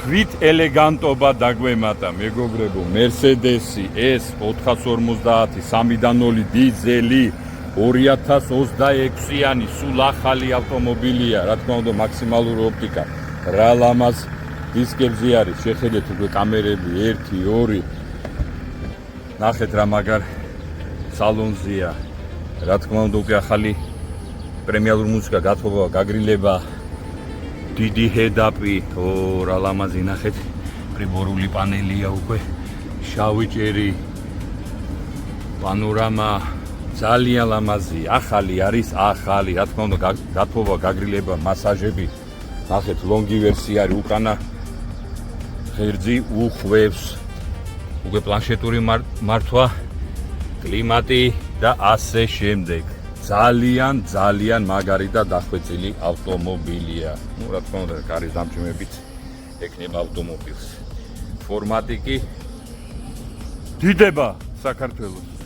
თვით ელეგანტობა დაგვემატა მეგობრებო Mercedes-ი S 450 3.0 დიზელი 2026-იანი სულ ახალი ავტომობილია რა თქმა უნდა მაქსიმალური ოპტიკა რა ლამაზ დისკებზე არის შეხედეთ უკვე კამერები 1 2 ნახეთ რა მაგარ სალონზია რა თქმა უნდა უკვე ახალი პრემიალური მუსიკა გათხოვა გაგრილება დიდი ჰედაპი რა ლამაზი ნახეთ პრიბორული პანელია უკვე შავი ჭერი პანორამა ძალიან ლამაზი ახალი არის ახალი რა თქმა უნდა გათხოვა გაგრილება მასაჟები ნახეთ ლონგი ვერსია არის უკანა ღერძი უხვევს უკვე პლანშეტური მართვა კლიმატი და ასე შემდეგ ძალიან მაგარი და დახვეწილი ავტომობილია. Ну, რა თქმა უნდა, კარის დამჭიმებით ეკნება ავტომობილს. ფორმატი კი დიდება საქართველოს